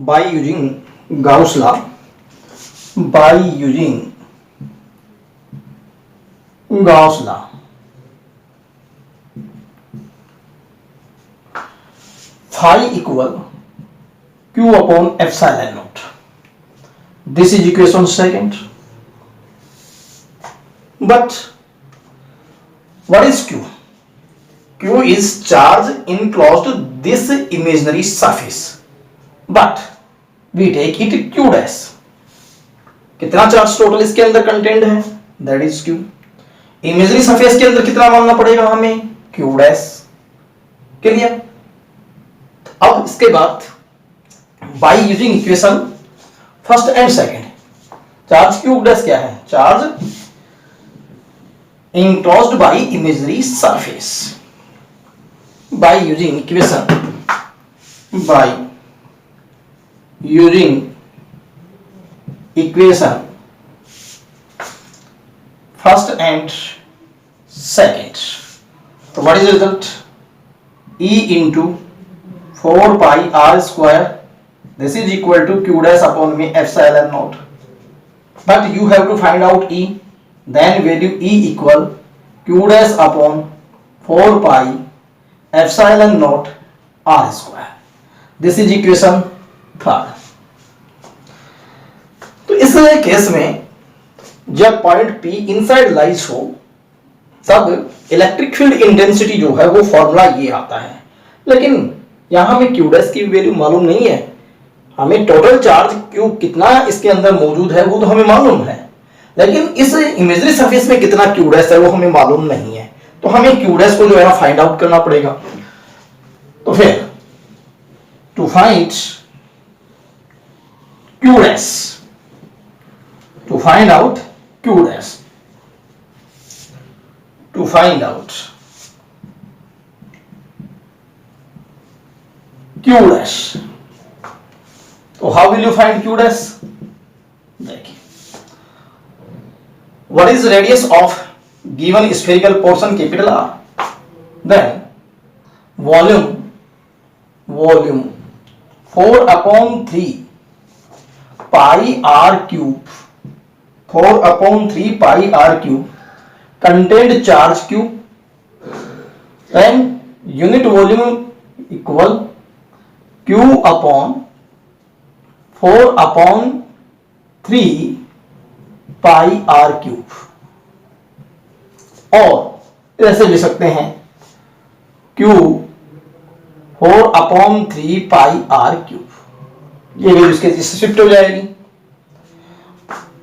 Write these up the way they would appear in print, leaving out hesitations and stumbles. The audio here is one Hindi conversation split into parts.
by using Gauss law, by using Gauss law, phi equal q upon epsilon naught. This is equation second. But what is q? Q is charge enclosed this imaginary surface, but we take it q dash. कितना चार्ज टोटल इसके अंदर कंटेंट है, that is q. Imaginary surface के अंदर कितना मानना पड़ेगा हमें, q डैश. क्लियर. अब इसके बाद by using equation first and second, charge q dash क्या है, charge enclosed by imaginary surface. By using equation, by using equation first and second, so what is the result, E into 4 pi r square, this is equal to q dash upon me epsilon naught. But you have to find out E, then value E equal q dash upon 4 pi epsilon naught r square. This is equation third. तो इस केस में जब पॉइंट P इनसाइड लाइज हो तब इलेक्ट्रिक फील्ड इंटेंसिटी जो है वो फॉर्मूला ये आता है. लेकिन यहां हमें q डैश की वैल्यू मालूम नहीं है, हमें टोटल चार्ज q कितना इसके अंदर मौजूद है वो तो हमें मालूम है, लेकिन इस इमेजिनरी सरफेस में कितना q डैश है वो हमें मालूम नहीं है. तो हमें q डैश को जो है ना फाइंड आउट करना पड़ेगा. तो फिर to find q dash, to find out q dash, to find out q dash. तो how will you find q dash, देखिए, what is the radius of given spherical portion capital R, then volume 4 upon 3 pi r cube, 4 upon 3 pi r cube contained charge q, then unit volume equal q upon 4 upon 3 pi r cube. और ऐसे लिख सकते हैं q 4 upon 3 pi r cube, ये वैल्यू इसके शिफ्ट हो जाएगी.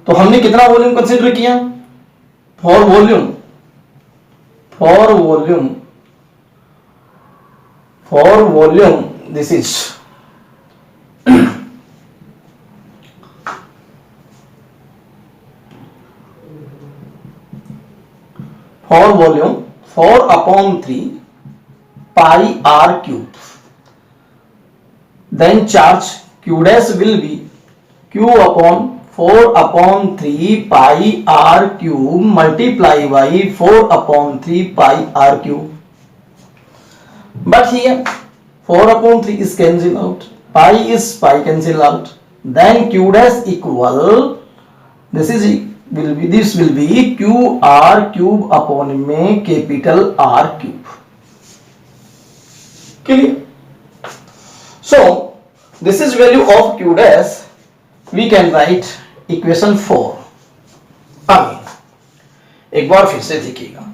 तो हमने कितना वॉल्यूम कंसीडर किया, for volume this is for volume 4 upon 3 pi r cube, then charge q dash will be q upon 4 upon 3 pi r cube multiply by 4 upon 3 pi r cube. But here 4 upon 3 is cancelled out, pi cancel out, then q dash equal this will be q r cube upon में capital R cube. Clear? So this is value of q dash. We can write equation 4. Again, एक बार फिर से देखिएगा,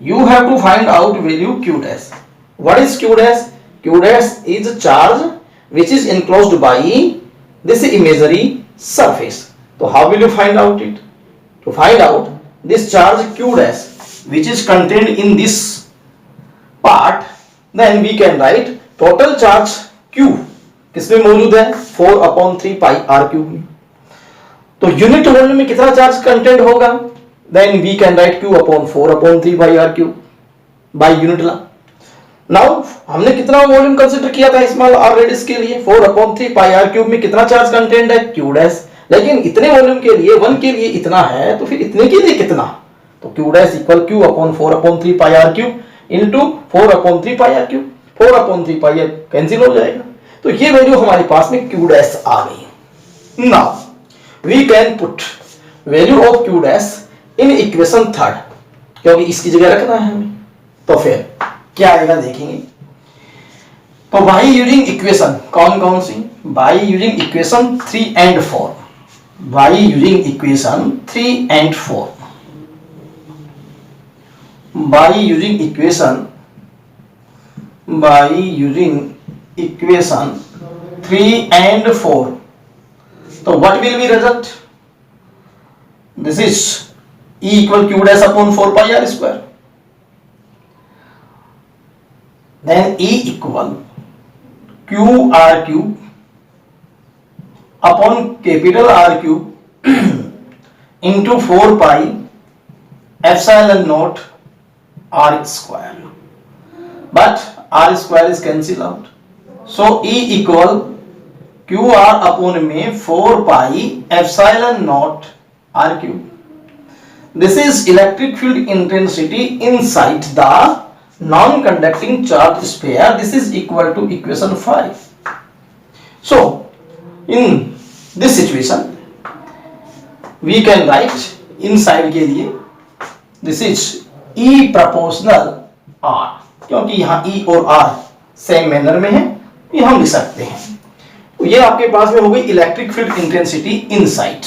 you have to find out value q dash. What is q dash? Q dash is charge which is enclosed by this imaginary surface. So how will you find out it? To find out this charge q dash which is contained in this part, then we can write total charge q किसमें मौजूद है, 4 upon 3 pi r cube में. तो यूनिट वॉल्यूम में कितना चार्ज कंटेंट होगा, then we can write q upon 4 upon 3 pi r cube by unit law. Now हमने कितना वॉल्यूम कंसीडर किया था स्मॉल r रेडियस के लिए, 4 upon 3 pi r cube में कितना चार्ज कंटेंट है, q डैश. लेकिन इतने वॉल्यूम के लिए 1 के लिए इतना है, तो फिर इतने के लिए कितना, तो q dash equal q upon 4 upon 3 pi r cube into 4 upon 3 pi r cube. 4 upon 3 pi r cancel हो जाएगा, तो ये वैल्यू हमारे पास में q डैश आ गई। Now we can put value of q dash in equation third, क्योंकि इसकी जगह रखना है हमें। तो फिर क्या आएगा देखेंगे। तो बाई यूजिंग इक्वेशन कौन कौन सी, by using equation 3 and 4, by using equation 3 and 4, by using equation 3 and 4, तो what will be result? This is E equal q dash upon 4 pi r square. Then E equal q r cube upon capital R cube into 4 pi epsilon naught r square. But r square is cancelled out. So E equal q r upon में 4 pi epsilon naught r cube. This is electric field intensity inside the non-conducting charge sphere. This is equal to equation 5. So in this situation we can write inside के लिए this is E proportional R, क्योंकि यहाँ E और R सेम मैनर में है, ये हम लिख सकते हैं। तो ये आपके पास में हो गई इलेक्ट्रिक फील्ड इंटेंसिटी इनसाइड,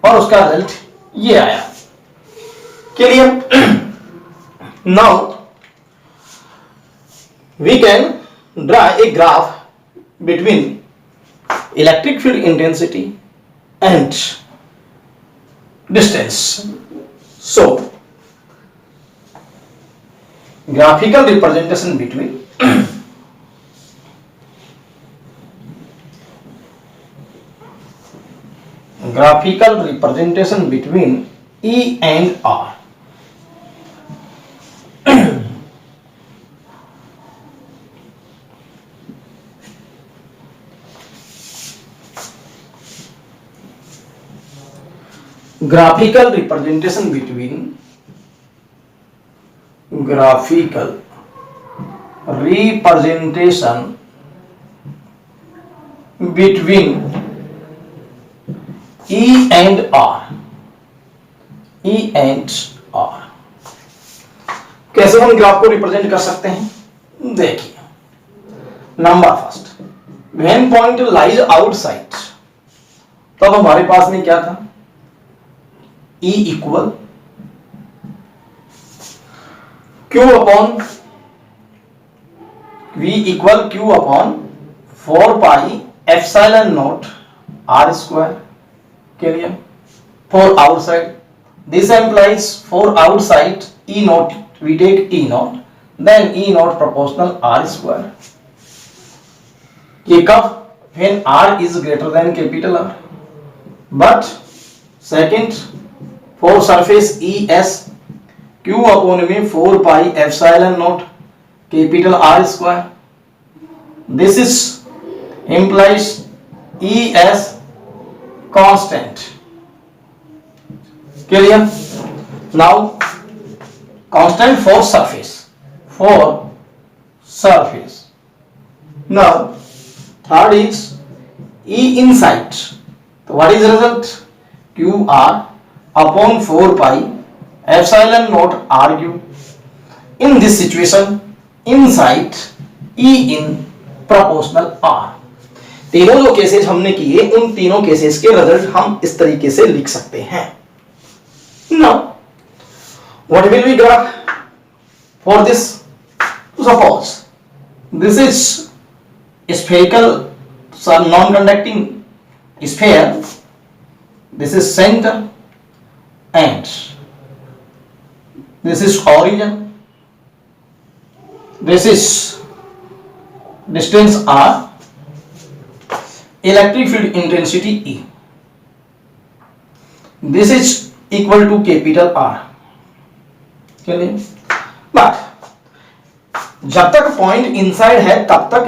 और उसका रिजल्ट ये आया। Clear? Now we can draw a graph between electric field intensity and distance. So graphical representation between graphical representation between E and R. Graphical representation between E and R. E and R कैसे हम ग्राफ को रिप्रेजेंट कर सकते हैं? देखिए, number first, when point lies outside, तब हमारे पास में क्या था? E equal Q upon V equal Q upon 4 pi epsilon naught R square. Clear? For outside, this implies for outside E naught, we take E naught, then E naught proportional R square. ये कब? When R is greater than capital R. But second, for surface ES, Q upon में 4 pi epsilon naught capital R square. This is implies ES constant. Clear? Now constant for surface. Now third is E inside. So what is the result? QR upon 4 pi epsilon naught R cube. In this situation, inside E in proportional R. तीनों जो केसेस हमने किए, उन तीनों केसेस के रिजल्ट हम इस तरीके से लिख सकते हैं। Now, what will we graph for this? Suppose this is spherical, non-conducting sphere. This is center and this is origin. This is distance R, electric field intensity E. This is equal to capital R. चलिए, but जब तक पॉइंट इनसाइड है तब तक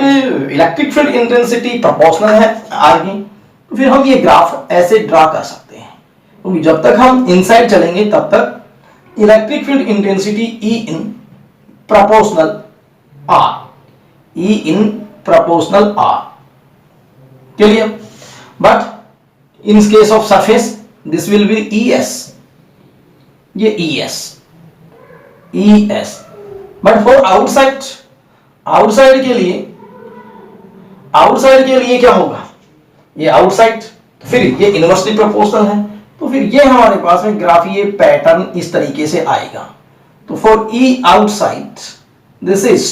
इलेक्ट्रिक फील्ड इंटेंसिटी प्रोपोर्शनल है R की, तो फिर हम ये ग्राफ ऐसे ड्रा कर सकते हैं, क्योंकि जब तक हम इनसाइड चलेंगे तब तक electric field intensity E in proportional R, E in proportional R Clear? But in case of surface, this will be ES. ये ES. But for outside के लिए क्या होगा? ये आउटसाइड, फिर ये इनवर्सली प्रोपोर्शनल है, तो फिर ये हमारे पास में ग्राफ ये पैटर्न इस तरीके से आएगा। तो for E outside this is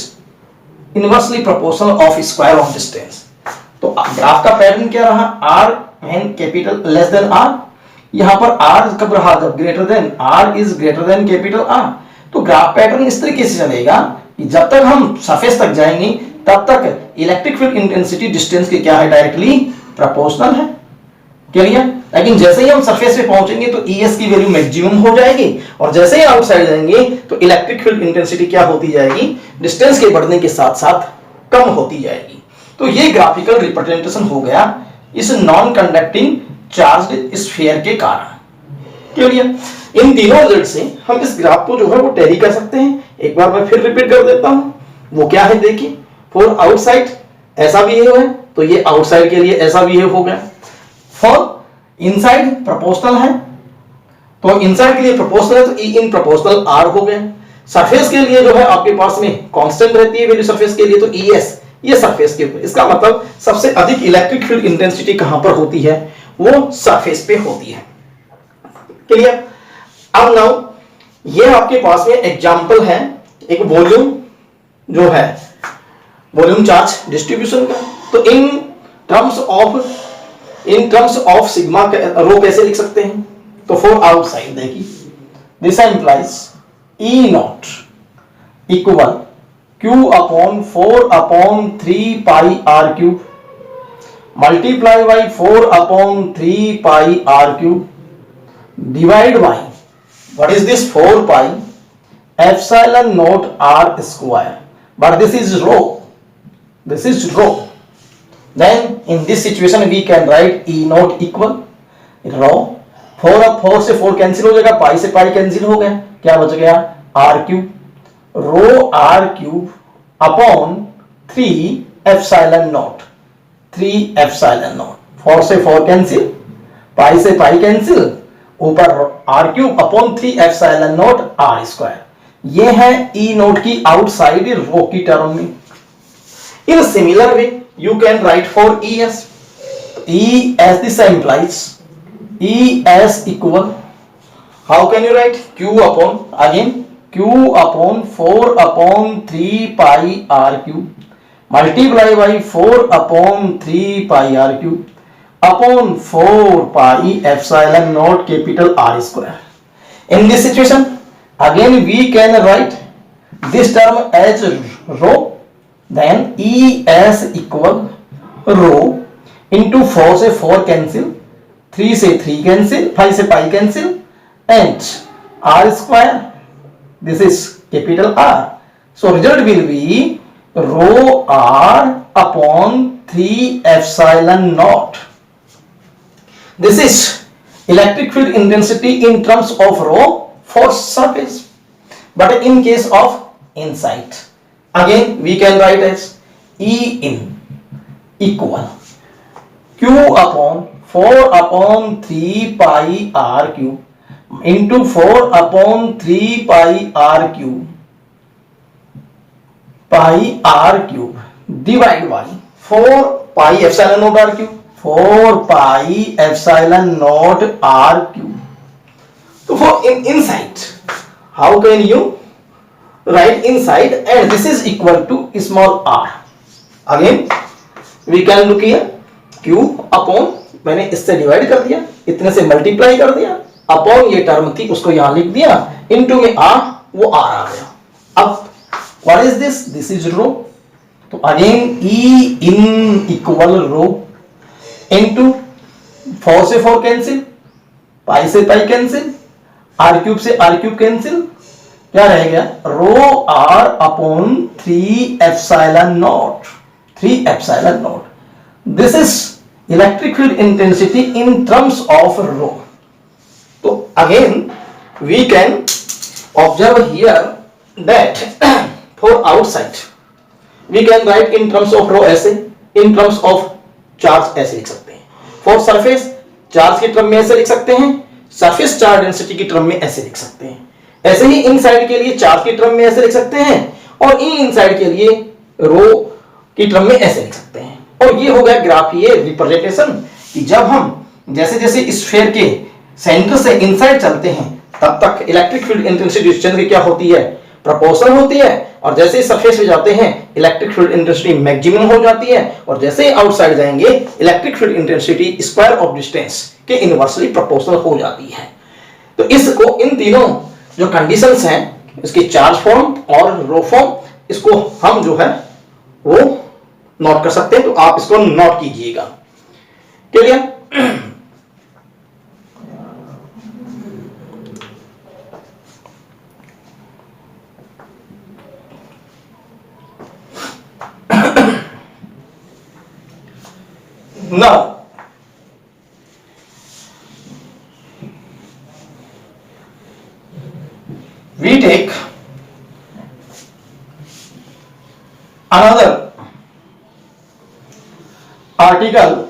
inversely proportional of square of distance. तो ग्राफ का पैटर्न क्या रहा? R N capital less than R. यहां पर आर कब रहा? जब greater than R is greater than capital R. तो ग्राफ पैटर्न इस तरीके से चलेगा कि जब तक हम सरफेस तक जाएंगे तब तक इलेक्ट्रिक फील्ड इंटेंसिटी डिस्टेंस के क्या है? डायरेक्टली प्रोपोर्शनल है। क्लियर? लेकिन जैसे ही हम सरफेस पे पहुंचेंगे तो ES की वैल्यू मैक्सिमम हो जाएगी, और जैसे ही आउटसाइड जाएंगे तो इलेक्ट्रिक फील्ड इंटेंसिटी क्या होती जाएगी? डिस्टेंस के बढ़ने के साथ साथ कम होती जाएगी। तो ये ग्राफिकल रिप्रेजेंटेशन हो गया इस नॉन कंडक्टिंग चार्ज्ड स्फीयर के कारण। क्लियर? इन तीनों रिजल्ट से हम इस ग्राफ को जो है वो टैली कर सकते हैं। एक बार मैं फिर रिपीट कर देता हूं, वो क्या है देखिए। फॉर आउटसाइड ऐसा बिहेव है, तो ये आउटसाइड के लिए ऐसा बिहेव हो गया। फॉर इनसाइड प्रोपोर्शनल है, तो इनसाइड के लिए प्रोपोर्शनल है, तो ई इन प्रोपोर्शनल आर हो गया। सरफेस के लिए जो है आपके पास में कांस्टेंट रहती है वैल्यू सरफेस के लिए, तो ES ये सरफेस के ऊपर। इसका मतलब सबसे अधिक इलेक्ट्रिक फील्ड इंटेंसिटी कहां पर होती है? वो सरफेस पे होती है। क्लियर? अब नाउ ये आपके पास में एग्जांपल है एक वॉल्यूम जो है वॉल्यूम चार्ज डिस्ट्रीब्यूशन का। तो in terms of sigma rho कैसे लिख सकते हैं? तो फॉर आउटसाइड देखिए, this implies E naught equal Q upon 4 upon 3 pi R cube multiply by 4 upon 3 pi R cube divide by what is this 4 pi epsilon naught R square, but this is rho. Then in this situation we can write E naught equal rho 4 अब 4 से 4 कैंसिल हो जाएगा, पाई से पाई कैंसिल हो गया, क्या बच गया? R cube rho R cube upon 3 epsilon naught 4 से 4 कैंसिल, पाई से पाई कैंसिल, ऊपर R cube upon 3 epsilon naught R square. ये है E नोट की आउटसाइड रो की टर्म में। In a similar way, you can write for ES. ES this implies ES equal. How can you write? Q upon again Q upon 4 upon 3 pi R cube multiply by 4 upon 3 pi R cube upon 4 pi epsilon naught capital R square. In this situation, again we can write this term as rho. Then ES equal rho into 4 से 4 कैंसिल, 3 से 3 कैंसिल, 5 से pi cancel, and R square, this is capital R. So result will be rho R upon 3 epsilon naught. This is electric field intensity in terms of rho for surface, but in case of inside, again we can write as E in equal Q upon 4 upon 3 pi R cube into 4 upon 3 pi R cube divide by 4 pi epsilon naught R cube 4 pi epsilon naught R cube. So for inside, how can you write inside? And this is equal to small r. Again we can look here, Q upon, मैंने इससे डिवाइड कर दिया, इतने से मल्टीप्लाई कर दिया, अपॉन ये टर्म थी उसको यहां लिख दिया, इनटू में r, वो r आ गया। अब what is this? This is rho. तो again E in equal rho into 4 से 4 कैंसिल, पाई से पाई कैंसिल, R क्यूब से R क्यूब कैंसिल, क्या रह गया? Rho R upon 3 epsilon naught. This is electric field intensity in terms of rho. तो again we can observe here that for outside we can write in terms of rho ऐसे, इन टर्म्स ऑफ चार्ज ऐसे लिख सकते हैं। फॉर सरफेस चार्ज के टर्म में ऐसे लिख सकते हैं, सरफेस चार्ज डेंसिटी की टर्म में ऐसे लिख सकते हैं। ऐसे ही इनसाइड के लिए चार्ज की टर्म में ऐसे लिख सकते हैं और इनसाइड के लिए रो की टर्म में ऐसे लिख सकते हैं। और ये हो गया ग्राफीय रिप्रेजेंटेशन कि जब हम जैसे जैसे स्फीयर के सेंटर से इनसाइड चलते हैं तब तक इलेक्ट्रिक फील्ड इंटेंसिटी डिस्टेंस की क्या होती है, प्रोपोर्शनल होती है, और जैसे ही सरफेस पे जाते हैं इलेक्ट्रिक फील्ड इंटेंसिटी मैक्सिमम हो जाती है, और जैसे ही आउटसाइड जाएंगे electric field intensity square of distance के इनवर्सली प्रोपोर्शनल हो जाती है। तो इसको इन तीनों जो कंडीशंस हैं इसकी चार्ज फॉर्म और रो फॉर्म, इसको हम जो है वो नोट कर सकते हैं। तो आप इसको नोट कीजिएगा। Clear? Now we take another article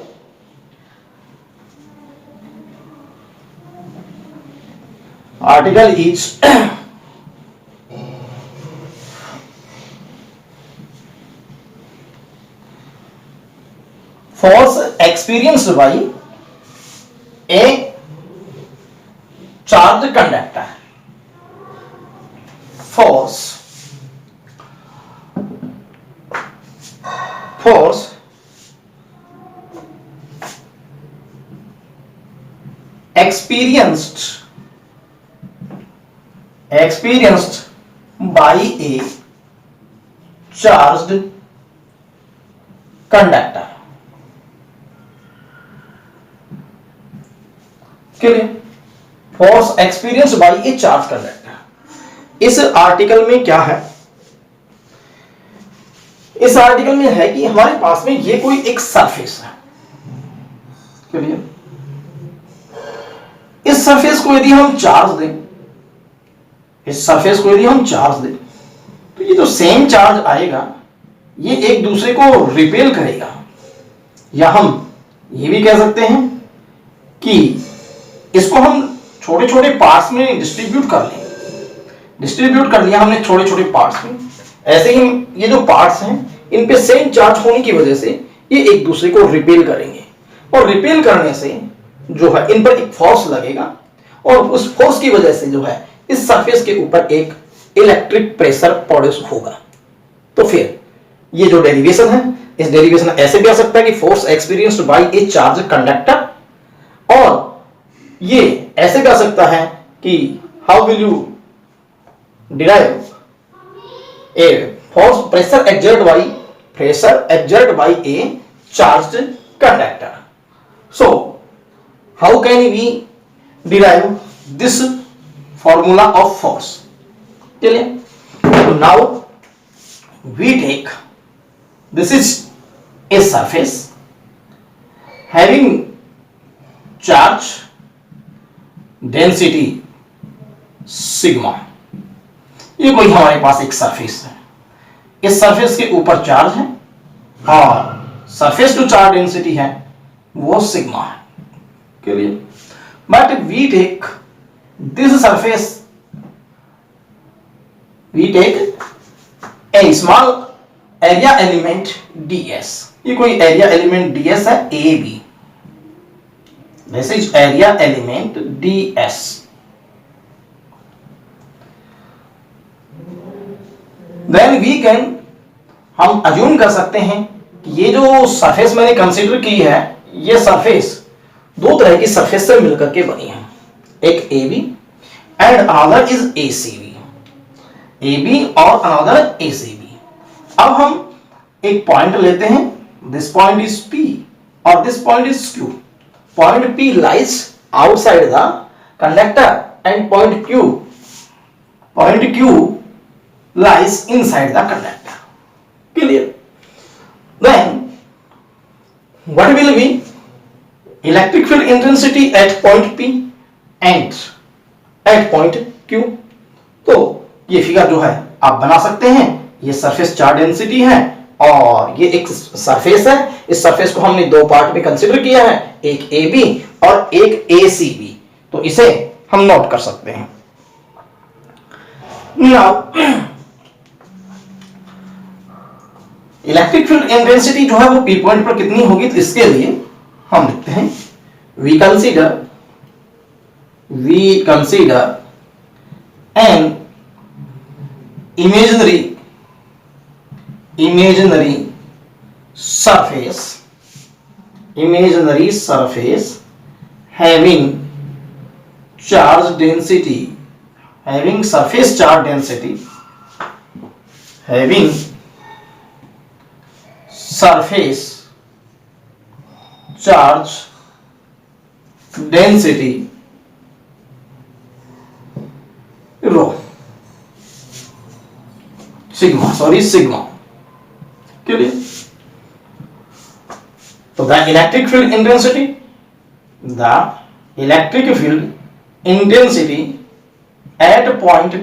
is force experienced by a charged conductor. Force experienced by a charged conductor. Clear? Force experience by A charge conductor. इस आर्टिकल में क्या है? इस आर्टिकल में है कि हमारे पास में ये कोई एक सरफेस है। क्लियर? इस सरफेस को यदि हम चार्ज दें, तो ये जो सेम चार्ज आएगा ये एक दूसरे को रिपेल करेगा, या हम ये भी कह सकते हैं कि इसको हम छोटे छोटे पार्ट्स में डिस्ट्रीब्यूट कर लिया हमने छोटे छोटे पार्ट्स में। ऐसे ही ये जो पार्ट्स हैं इन पे सेम चार्ज होने की वजह से ये एक दूसरे को रिपेल करेंगे, और रिपेल करने से जो है इन पर एक फोर्स लगेगा, और उस फोर्स की वजह से जो है इस सरफेस के ऊपर एक इलेक्ट्रिक प्रेशर प्रोड्यूस होगा। तो फिर ये जो डेरिवेशन है, इस डेरिवेशन ऐसे भी आ सकता है कि फोर्स एक्सपीरियंस्ड बाय ए चार्ज कंडक्टर, और ये ऐसे कह सकता है कि how will you derive a force pressure exerted by a charged conductor. So how can we derive this formula of force? Clear? So now we take, this is a surface having charge density sigma. ये कोई हमारे पास एक सरफेस है, इस सरफेस के ऊपर चार्ज है और सरफेस टू चार्ज डेंसिटी है वो सिग्मा है। Clear? But we take this surface, we take a small area element ds। ये कोई एरिया एलिमेंट ds है A B, this is area element ds। then we can, हम अज्यूम कर सकते हैं कि ये जो सरफेस मैंने कंसीडर की है, ये सरफेस दो तरह की सरफेस से मिलकर के बनी है, एक AB and another is ACB। AB और अनदर ACB। अब हम एक पॉइंट लेते हैं, दिस पॉइंट इज P और this point is Q। Point P lies outside the conductor and point Q lies inside the conductor. Clear? Then what will be electric field intensity at point P and at point Q? तो ये फिगर जो है आप बना सकते हैं, ये सरफेस चार्ज डेंसिटी है और ये एक सरफेस है, इस सरफेस को हमने दो पार्ट में कंसिडर किया है, एक ए बी और एक ए सी बी, तो इसे हम नोट कर सकते हैं। नाउ इलेक्ट्रिक फील्ड इंटेंसिटी जो है वो पी पॉइंट पर कितनी होगी, तो इसके लिए हम लिखते हैं we consider an imaginary surface having charge density, having surface charge density, having surface charge density rho, sigma clear? So the electric field intensity at point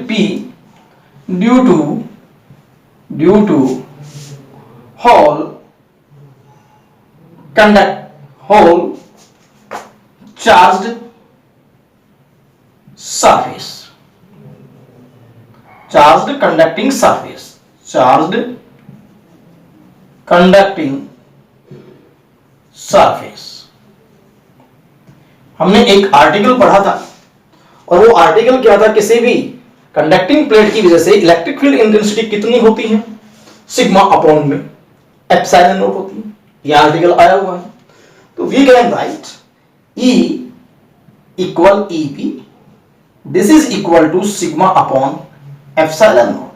P due to whole charged surface, charged conducting surface। हमने एक आर्टिकल पढ़ा था और वो आर्टिकल क्या था, किसी भी कंडक्टिंग प्लेट की वजह से इलेक्ट्रिक फील्ड इंटेंसिटी कितनी होती है, सिग्मा अपॉन में एप्सिलॉन नॉट होती है। ये आर्टिकल आया हुआ है, तो we can write E equal EP, this is equal to sigma upon epsilon naught.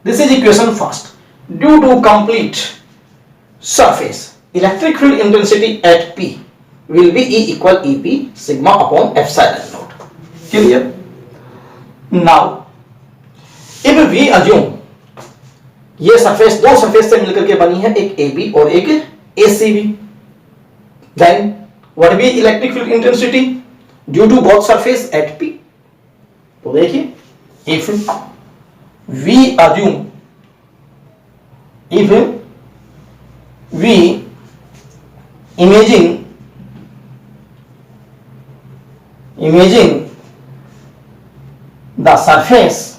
This is equation first. Due to complete surface, electric field intensity at P will be E equal EP sigma upon epsilon naught. Clear? Now, if we assume ये सरफेस दो सरफेस से मिलकर के बनी है, एक AB और एक ACB, then what will be electric field intensity due to both surface at P? तो देखिए, if we assume, if we imagine the surface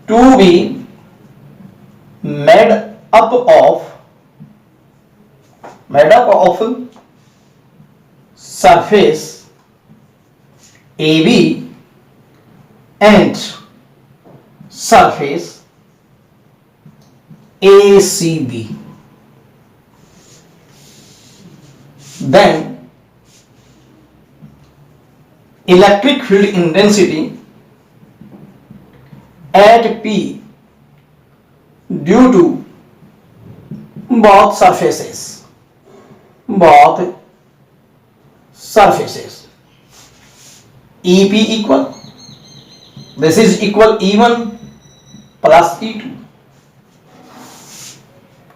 to be made up of surface AB and surface ACB, then electric field intensity at P due to both surfaces EP equal, this is equal E1 plus E2,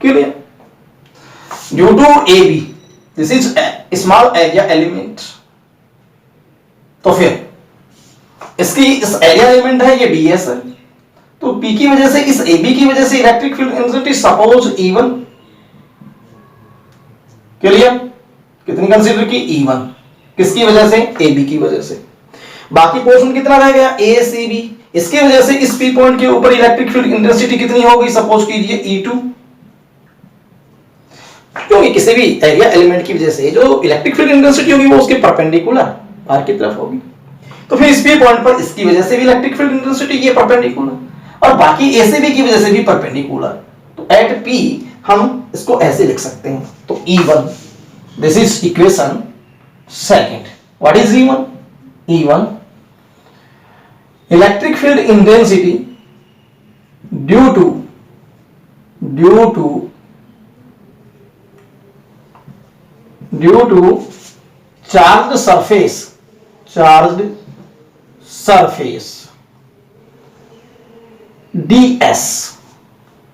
clear? Due to AB, this is a small area element, तो फिर इसकी इस एरिया एलिमेंट है ये ds है, तो P की वजह से इस AB की वजह से electric field intensity suppose E1, clear? कितनी कंसीडर की? E1, किसकी वजह से? AB की वजह से। बाकी पोर्शन कितना रह गया? ACB, इसकी वजह से इस P पॉइंट के ऊपर इलेक्ट्रिक फील्ड इंटेंसिटी कितनी होगी? सपोज कीजिए E2, क्योंकि किसी भी एरिया एलिमेंट की वजह से जो इलेक्ट्रिक फील्ड इंटेंसिटी होगी वो उसके परपेंडिकुलर बाहर की तरफ होगी, तो फिर इस P पॉइंट पर इसकी वजह से भी इलेक्ट्रिक फील्ड इंटेंसिटी ये परपेंडिकुलर और बाकी ACB की वजह से भी परपेंडिकुलर, तो एट P हम इसको ऐसे लिख सकते हैं, तो E1, this is equation second. What is E1? E1 electric field intensity due to charged surface ds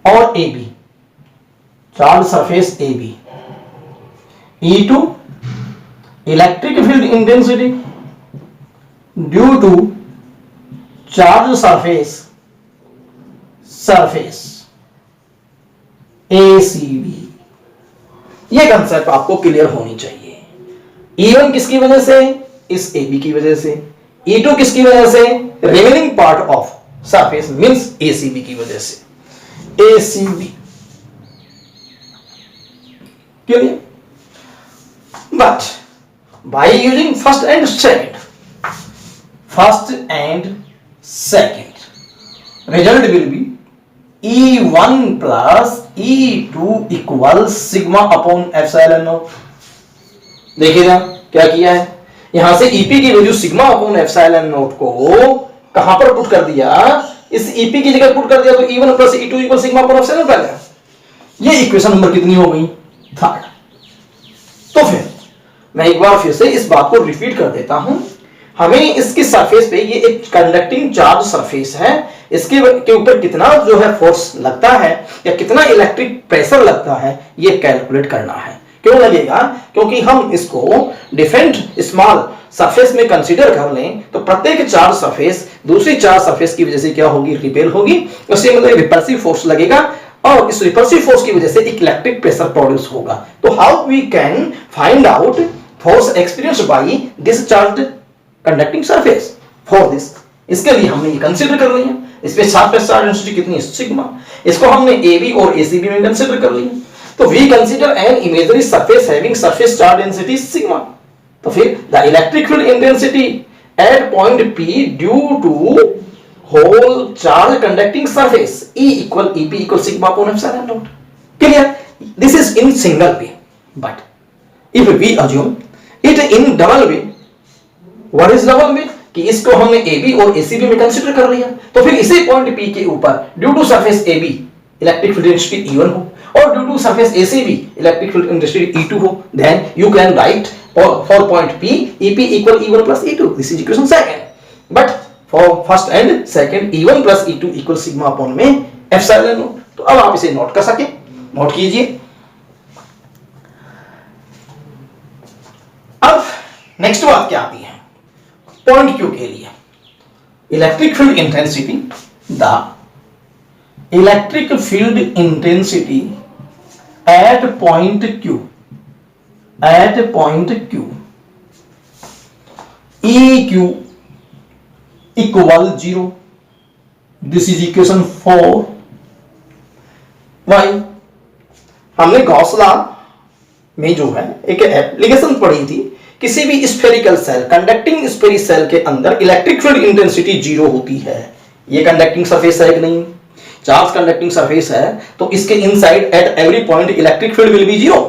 or AB, charged surface AB, E2 electric field intensity due to charge surface ACB। ये कंसेप्ट आपको क्लियर होनी चाहिए। E1 किसकी वजह से? इस AB की वजह से। E2 किसकी वजह से? Remaining part of surface means ACB की वजह से। ACB clear? But by using first and second result will be E1 plus E2 equal sigma upon epsilon not. देखिएगा क्या किया है, यहां से EP की value sigma upon epsilon not को कहां पर पुट कर दिया? इस EP की जगह पुट कर दिया तो E1 plus E2 equal sigma upon epsilon naught आ गया। ये इक्वेशन नंबर कितनी हो गई? थर्ड। तो फिर मैं एक बार फिर से इस बात को रिपीट कर देता हूं। हमें इसकी सरफेस पे, ये एक कंडक्टिंग चार्ज सरफेस है, इसके के ऊपर कितना जो है फोर्स लगता है या कितना इलेक्ट्रिक प्रेशर लगता है ये कैलकुलेट करना है। क्यों लगेगा? क्योंकि हम इसको डिफरेंट स्मॉल सरफेस में कंसीडर कर लें तो प्रत्येक चार्ज सरफेस दूसरी चार्ज सरफेस की वजह से क्या होगी? रिपेल होगी। उससे मतलब रिपल्सिव फोर्स लगेगा और इस रिपल्सिव फोर्स की वजह से एक इलेक्ट्रिक प्रेशर प्रोड्यूस होगा। तो how we can find out force experienced by this charge conducting surface? For this, इसके लिए हमने ये कंसीडर कर लिया। इस पे सरफेस चार्ज डेंसिटी कितनी है? सिग्मा। इसको हमने AB और ACB में कंसीडर कर लिया। तो we consider an imaginary surface having surface charge density sigma. तो फिर the electric field intensity at point P due to whole charge conducting surface E equal EP equal sigma upon epsilon naught. Clear? This is in single way, but if we assume it in double way, what is double way? कि इसको हमने AB और ACB में कंसीडर कर लिया, तो फिर इसी पॉइंट P के ऊपर due to surface AB electric field intensity E1 हो और due to surface ACB electric field intensity E2 हो, then you can write for point P EP equal E1 plus E2। This is equation second. But for first and second E1 plus E2 equal sigma upon में एप्सिलॉन नॉट। तो अब आप इसे नोट कर सके, नोट कीजिए। अब नेक्स्ट बात क्या आती है पॉइंट Q के लिए? Electric field intensity, the electric field intensity at point Q EQ equal 0। This is equation 4। Why? हमने गॉस लॉ में जो है एक एप्लीकेशन पढ़ी थी, किसी भी spherical shell, conducting spherical shell के अंदर इलेक्ट्रिक फील्ड इंटेंसिटी 0 होती है। ये कंडक्टिंग सरफेस है कि नहीं? चार्ज कंडक्टिंग सरफेस है तो इसके inside at every point electric field will be 0।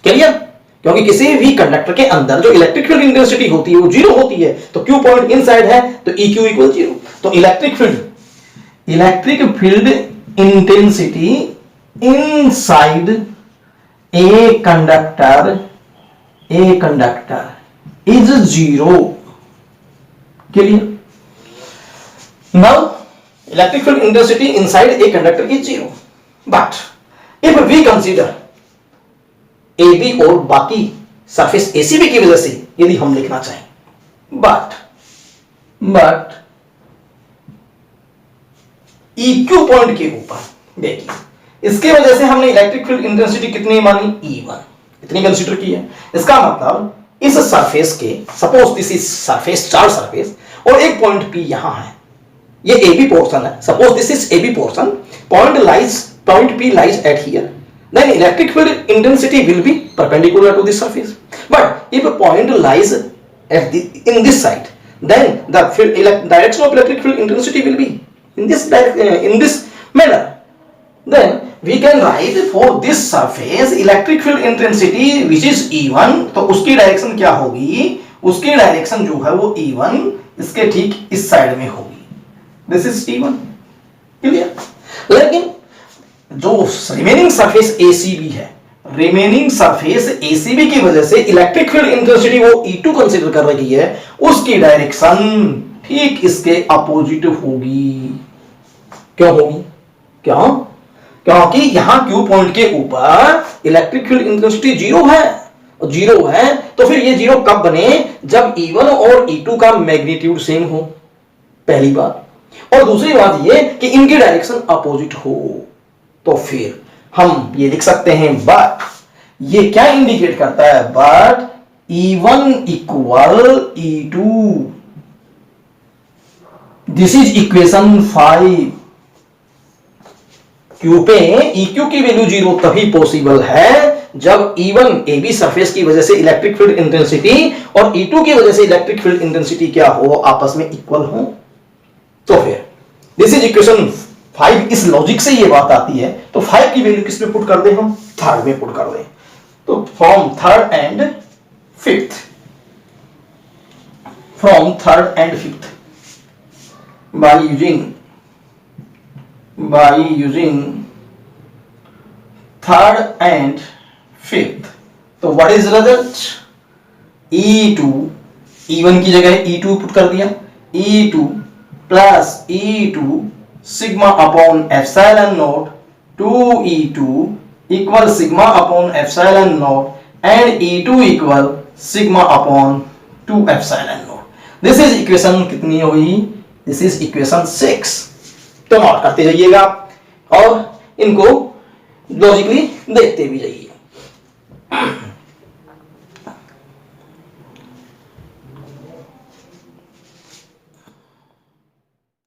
Clear? क्योंकि किसी भी कंडक्टर के अंदर जो इलेक्ट्रिक फील्ड इंटेंसिटी होती है वो 0 होती है, तो Q पॉइंट इनसाइड है तो EQ इक्वल 0। तो electric field intensity inside a conductor is 0. Clear? Now electric field intensity inside a conductor is 0. But if we consider AB और बाकी सरफेस ACB की वजह से यदि हम लिखना चाहें, but EQ पॉइंट के ऊपर देखिए, इसके वजह से हमने इलेक्ट्रिक फील्ड इंटेंसिटी कितनी मानी? E1 इतनी कंसीडर की है। इसका मतलब इस सरफेस के, suppose this is surface, charge surface, और एक पॉइंट P यहां है, ये AB पोर्शन है, suppose this is AB portion, point P lies at here, then electric field intensity will be perpendicular to this surface. But if a point lies at in this side, then the direction of electric field intensity will be in this manner. Then we can write for this surface electric field intensity which is E1, तो उसकी डायरेक्शन क्या होगी? उसकी डायरेक्शन जो है वो E1 इसके ठीक इस साइड में होगी। This is E1. क्लियर? लेकिन जो रिमेनिंग सरफेस ACB है, रिमेनिंग सरफेस ACB की वजह से इलेक्ट्रिक फील्ड इंटेंसिटी वो E2 कंसीडर कर रही है, उसकी डायरेक्शन ठीक इसके अपोजिट होगी। क्यों होगी? क्योंकि यहां Q पॉइंट के ऊपर इलेक्ट्रिक फील्ड इंटेंसिटी 0 है, और 0 है, तो फिर ये 0 कब बने, जब E1 और E2 का मैग्नीट्यूड सेम हो, पहली बात। और दूसरी बात ये कि इनकी डायरेक्शन अपोजिट हो। तो फिर हम ये लिख सकते हैं बट ये क्या इंडिकेट करता है, but E1 equal E2। This is equation 5। Q पे EQ की वैल्यू 0 तभी पॉसिबल है जब E1 AB सरफेस की वजह से इलेक्ट्रिक फील्ड इंटेंसिटी और E2 की वजह से इलेक्ट्रिक फील्ड इंटेंसिटी क्या हो, आपस में इक्वल हो। तो फिर दिस इज इक्वेशन 5। इस लॉजिक से ये बात आती है। तो 5 की वैल्यू किस में पुट कर दें, हम थर्ड में पुट कर दें। तो from third and fifth, from third and fifth by using third and fifth, तो what is result, E2, E1 की जगह E2 पुट कर दिया, E2 plus E2 sigma upon epsilon not 2E2 equal sigma upon epsilon not and E2 equal sigma upon 2 epsilon naught. This is equation कितनी हुई, दिस इज इक्वेशन 6। तो नोट करते जाइएगा और इनको लॉजिकली देखते भी जाइए।